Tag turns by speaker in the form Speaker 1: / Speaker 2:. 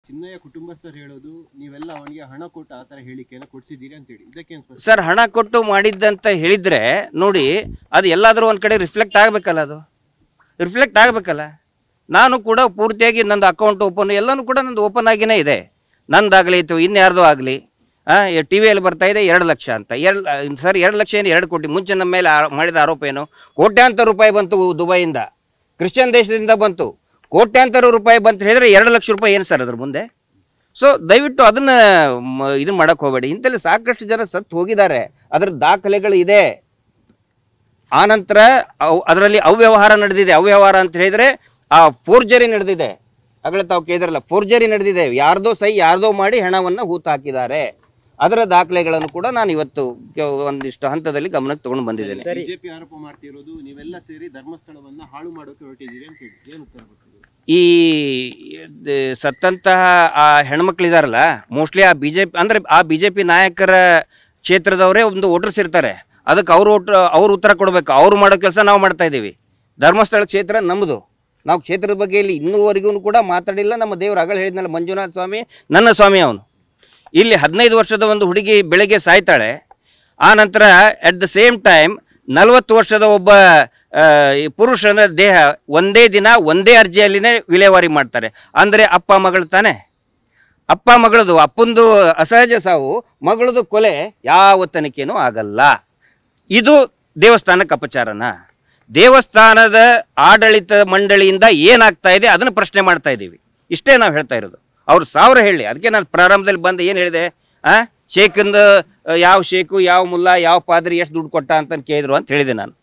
Speaker 1: ಚಿನ್ನಯ್ಯ ಕುಟುಂಬಸ್ಥರು ಹೇಳೋದು ನೀವೆಲ್ಲ ಅವನಿಗೆ ಹಣ ಕೊಟ್ಟು ಆ ತರ ಹೇಳಿಕೆಯನ್ನು ಕೊಡಿಸಿದ್ದೀರಿ ಅಂತ ಹೇಳಿ, ಇದಕ್ಕೆ
Speaker 2: ಸರ್ ಹಣ ಕೊಟ್ಟು ಮಾಡಿದ್ದಂತ ಹೇಳಿದ್ರೆ ನೋಡಿ, ಅದು ಎಲ್ಲಾದರೂ ಒಂದು ಕಡೆ ರಿಫ್ಲೆಕ್ಟ್ ಆಗಬೇಕಲ್ಲ, ಅದು ರಿಫ್ಲೆಕ್ಟ್ ಆಗಬೇಕಲ್ಲ. ನಾನು ಕೂಡ ಪೂರ್ತಿಯಾಗಿ ನಂದು ಅಕೌಂಟ್ ಓಪನ್ ಎಲ್ಲನೂ ಕೂಡ ನಂದು ಓಪನ್ ಆಗಿನೇ ಇದೆ. ನಂದಾಗಲಿ ಇತ್ತು ಇನ್ಯಾರ್ದೋ ಆಗಲಿ, ಟಿ ವಿಯಲ್ಲಿ ಬರ್ತಾ ಇದೆ 2 ಲಕ್ಷ ಅಂತ. ಸರ್ 2 ಲಕ್ಷ ಏನು 2 ಕೋಟಿ? ಮುಂಚೆ ನಮ್ಮ ಮೇಲೆ ಮಾಡಿದ ಆರೋಪ ಏನು? ಕೋಟ್ಯಾಂತರ ರೂಪಾಯಿ ಬಂತು ದುಬೈಯಿಂದ, ಕ್ರಿಶ್ಚಿಯನ್ ದೇಶದಿಂದ ಬಂತು, ಕೋಟ್ಯಾಂತರ ರೂಪಾಯಿ ಬಂತು ಹೇಳಿದರೆ 2 ಲಕ್ಷ ರೂಪಾಯಿ ಏನು ಸರ್ ಅದ್ರ ಮುಂದೆ? ಸೊ ದಯವಿಟ್ಟು ಅದನ್ನು ಇದು ಮಾಡೋಕ್ಕೆ ಹೋಗಬೇಡಿ. ಇಂಥಲ್ಲಿ ಸಾಕಷ್ಟು ಜನ ಸತ್ತು ಹೋಗಿದ್ದಾರೆ, ಅದರ ದಾಖಲೆಗಳು ಇದೆ. ಆನಂತರ ಅದರಲ್ಲಿ ಅವ್ಯವಹಾರ ನಡೆದಿದೆ. ಅವ್ಯವಹಾರ ಅಂತ ಹೇಳಿದರೆ ಆ ಫೋರ್ಜರಿ ನಡೆದಿದೆ. ಆಗಲೇ ತಾವು ಕೇಳಿದ್ರಲ್ಲ, ಫೋರ್ಜರಿ ನಡೆದಿದೆ. ಯಾರ್ದೋ ಯಾರ್ದೋ ಮಾಡಿ ಹಣವನ್ನು ಹೂತು ಹಾಕಿದ್ದಾರೆ. ಅದರ ದಾಖಲೆಗಳನ್ನು ಕೂಡ ನಾನು ಇವತ್ತು ಒಂದಿಷ್ಟು ಹಂತದಲ್ಲಿ ಗಮನಕ್ಕೆ ತಗೊಂಡು ಬಂದಿದ್ದೇನೆ.
Speaker 1: ಬಿಜೆಪಿ ಆರೋಪ ಮಾಡ್ತಿರೋದು ನೀವೆಲ್ಲ ಸೇರಿ ಧರ್ಮಸ್ಥಳವನ್ನ ಹಾಳು ಮಾಡೋಕೆ ಹೊರಟಿದ್ದೀರಿ ಅಂತ ಹೇಳಿ, ಏನು ಉತ್ತರ ಕೊಡ್ತೀರಿ?
Speaker 2: ಈ ಸತ್ತಂತಹ ಆ ಹೆಣ್ಮಕ್ಳಿದಾರಲ್ಲ, ಮೋಸ್ಟ್ಲಿ ಆ ಬಿಜೆಪಿ ಅಂದರೆ ಆ ಬಿಜೆಪಿ ನಾಯಕರ ಕ್ಷೇತ್ರದವರೇ ಒಂದು ವೋಟರ್ಸ್ ಇರ್ತಾರೆ. ಅದಕ್ಕೆ ಅವ್ರು ಉತ್ತರ ಕೊಡಬೇಕು. ಅವ್ರು ಮಾಡೋ ಕೆಲಸ ನಾವು ಮಾಡ್ತಾ ಇದ್ದೀವಿ. ಧರ್ಮಸ್ಥಳ ಕ್ಷೇತ್ರ ನಮ್ಮದು. ನಾವು ಕ್ಷೇತ್ರದ ಬಗ್ಗೆ ಇಲ್ಲಿ ಇನ್ನೂವರೆಗೂ ಕೂಡ ಮಾತಾಡಿಲ್ಲ. ನಮ್ಮ ದೇವರು ಆಗಲೇ ಹೇಳಿದ್ನಲ್ಲ, ಮಂಜುನಾಥ ಸ್ವಾಮಿ ನನ್ನ ಸ್ವಾಮಿ ಅವನು. ಇಲ್ಲಿ 15 ವರ್ಷದ ಒಂದು ಹುಡುಗಿ ಬೆಳಗ್ಗೆ ಸಾಯ್ತಾಳೆ. ಆ ನಂತರ ಅಟ್ ದ ಸೇಮ್ ಟೈಮ್ 40 ವರ್ಷದ ಒಬ್ಬ ಪುರುಷನ ದೇಹ ಒಂದೇ ದಿನ ಒಂದೇ ಅರ್ಜಿಯಲ್ಲಿನೇ ವಿಲೇವಾರಿ ಮಾಡ್ತಾರೆ. ಅಂದರೆ ಅಪ್ಪ ಮಗಳು ತಾನೆ, ಅಪ್ಪ ಮಗಳದು, ಅಪ್ಪಂದು ಅಸಹಜ ಸಾವು, ಮಗಳದು ಕೊಲೆ, ಯಾವ ತನಿಖೆನೂ ಆಗಲ್ಲ. ಇದು ದೇವಸ್ಥಾನಕ್ಕೆ ಅಪಚಾರನ? ದೇವಸ್ಥಾನದ ಆಡಳಿತ ಮಂಡಳಿಯಿಂದ ಏನಾಗ್ತಾ ಇದೆ ಅದನ್ನು ಪ್ರಶ್ನೆ ಮಾಡ್ತಾ ಇದ್ದೀವಿ. ಇಷ್ಟೇ ನಾವು ಹೇಳ್ತಾ ಇರೋದು. ಅವ್ರು 1000 ಹೇಳಿ. ಅದಕ್ಕೆ ನಾನು ಪ್ರಾರಂಭದಲ್ಲಿ ಬಂದು ಏನು ಹೇಳಿದೆ, ಶೇಖಂದು ಯಾವ ಶೇಖು, ಯಾವ ಮುಲ್ಲಾ, ಯಾವ ಪಾದ್ರಿ ಎಷ್ಟು ದುಡ್ಡು ಕೊಟ್ಟ ಅಂತ ಕೇಳಿದ್ರು ಅಂತ ಹೇಳಿದೆ ನಾನು.